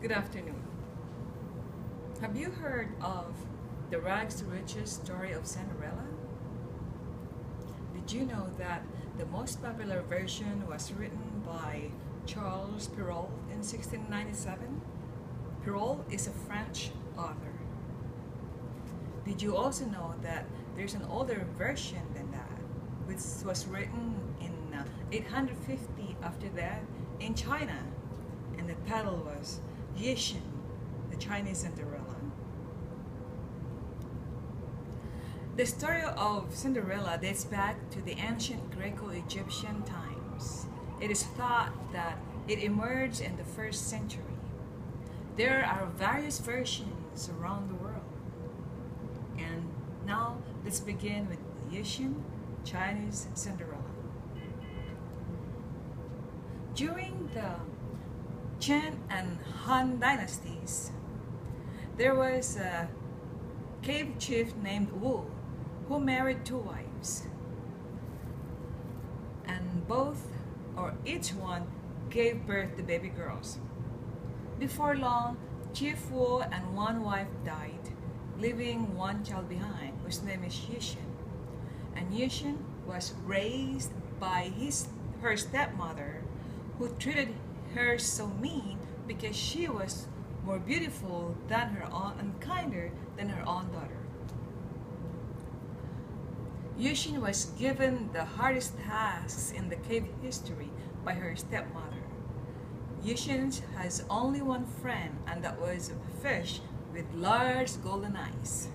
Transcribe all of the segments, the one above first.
Good afternoon. Have you heard of the rags to riches story of Cinderella? Did you know that the most popular version was written by Charles Perrault in 1697? Perrault is a French author. Did you also know that there's an older version than that, which was written in 850 after that in China, and the title was Yixin, the Chinese Cinderella. The story of Cinderella dates back to the ancient Greco-Egyptian times. It is thought that it emerged in the 1st century. There are various versions around the world. And now let's begin with Yixin, Chinese Cinderella. During the Qin and Han dynasties, there was a cave chief named Wu who married 2 wives, and each one gave birth to baby girls. Before long, Chief Wu and 1 wife died, leaving 1 child behind, whose name is Yixin. And Yixin was raised by her stepmother, who treated her so mean because she was more beautiful than her own and kinder than her own daughter. Yixin was given the hardest tasks in the cave history by her stepmother. Yixin has only 1 friend, and that was a fish with large golden eyes.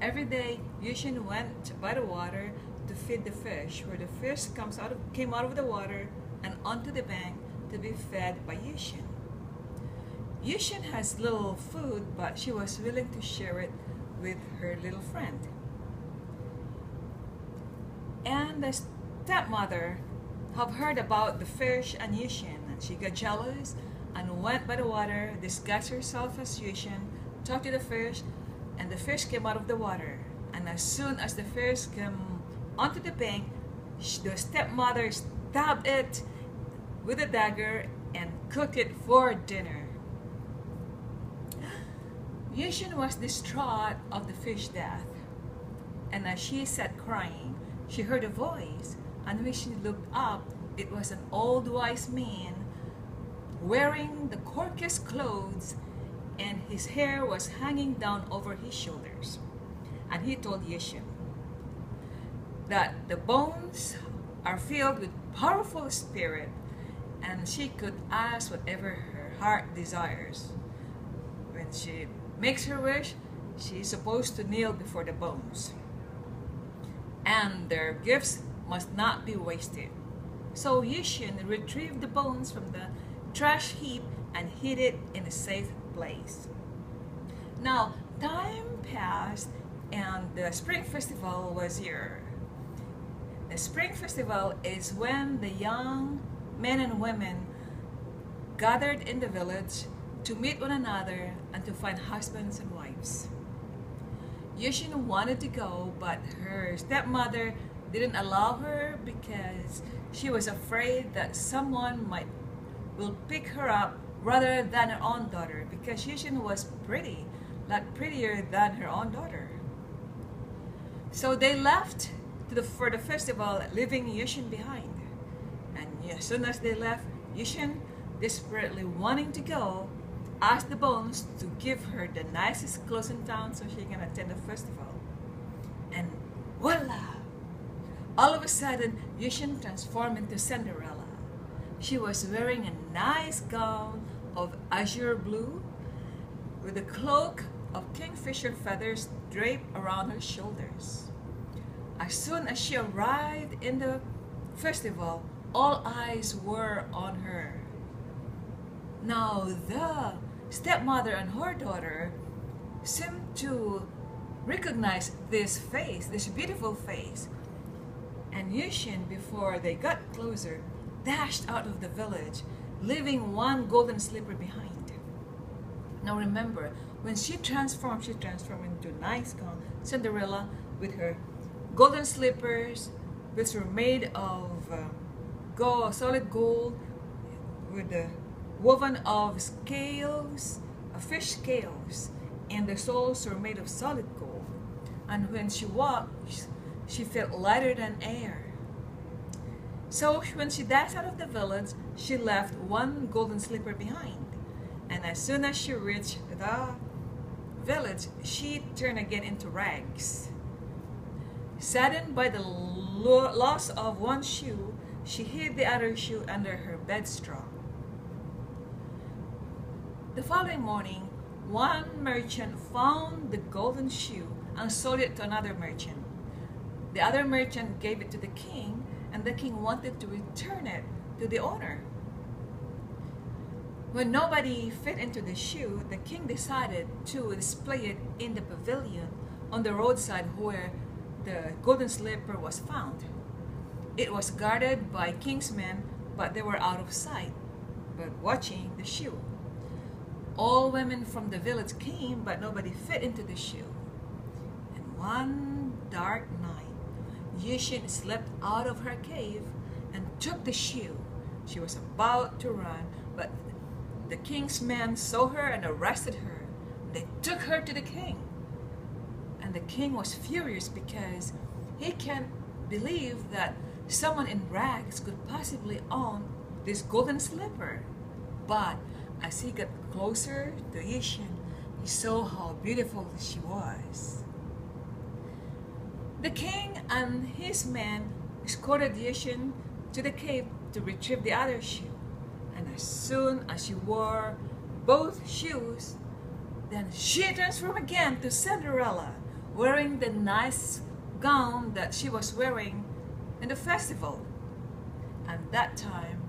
Every day, Yixin went by the water to feed the fish, where the fish came out of the water and onto the bank to be fed by Yixin. Yixin has little food, but she was willing to share it with her little friend. And the stepmother have heard about the fish and Yixin, and she got jealous and went by the water, disguised herself as Yixin, talked to the fish, and the fish came out of the water. And as soon as the fish came onto the bank, the stepmother stabbed it with a dagger and cooked it for dinner. Yixin was distraught of the fish's death, and as she sat crying, she heard a voice, and when she looked up, it was an old wise man wearing the corkiest clothes, and his hair was hanging down over his shoulders. And he told Yixin that the bones are filled with powerful spirit, and she could ask whatever her heart desires. When she makes her wish, she is supposed to kneel before the bones, and their gifts must not be wasted. So Yixin retrieved the bones from the trash heap and hid it in a safe place. Now, time passed and the Spring Festival was here. The Spring Festival is when the young men and women gathered in the village to meet one another and to find husbands and wives. Yixin wanted to go, but her stepmother didn't allow her because she was afraid that someone will pick her up rather than her own daughter, because Yixin was pretty, prettier than her own daughter. So they left for the festival, leaving Yixin behind. And as soon as they left, Yixin, desperately wanting to go, asked the bones to give her the nicest clothes in town so she can attend the festival. And voila! All of a sudden, Yixin transformed into Cinderella. She was wearing a nice gown of azure blue with a cloak of kingfisher feathers draped around her shoulders. As soon as she arrived in the festival, all eyes were on her. Now the stepmother and her daughter seemed to recognize this face, this beautiful face. And Yixin, before they got closer, dashed out of the village, leaving 1 golden slipper behind. Now remember, when she transformed into a nice gown, Cinderella, with her golden slippers, which were made of solid gold, with the woven of scales, fish scales, and the soles were made of solid gold. And when she walked, she felt lighter than air. So when she dashed out of the village, she left one golden slipper behind. And as soon as she reached the village, she turned again into rags. Saddened by the loss of one shoe, she hid the other shoe under her bed straw. The following morning, one merchant found the golden shoe and sold it to another merchant. The other merchant gave it to the king, and the king wanted to return it to the owner. When nobody fit into the shoe, the king decided to display it in the pavilion on the roadside where the golden slipper was found. It was guarded by king's men, but they were out of sight, but watching the shoe. All women from the village came, but nobody fit into the shoe. And one dark night, Yushin slipped out of her cave and took the shoe. She was about to run, but the king's men saw her and arrested her. They took her to the king. And the king was furious because he can't believe that someone in rags could possibly own this golden slipper. But as he got closer to Yushin, he saw how beautiful she was. The king and his men escorted Yushin to the cave to retrieve the other shoe. And as soon as she wore both shoes, then she transformed again to Cinderella, wearing the nice gown that she was wearing in the festival. And that time,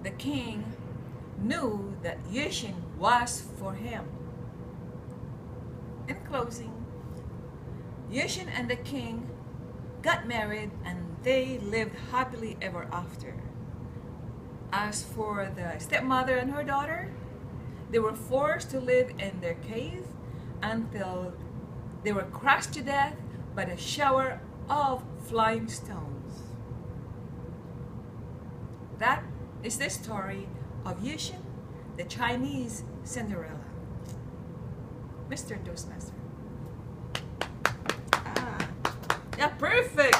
the king knew that Yushin was for him. In closing, Yushin and the king got married and they lived happily ever after. As for the stepmother and her daughter, they were forced to live in their cave until they were crushed to death by the shower of flying stones. That is the story of Yushin, the Chinese Cinderella. Mr. Toastmaster. Yeah, perfect!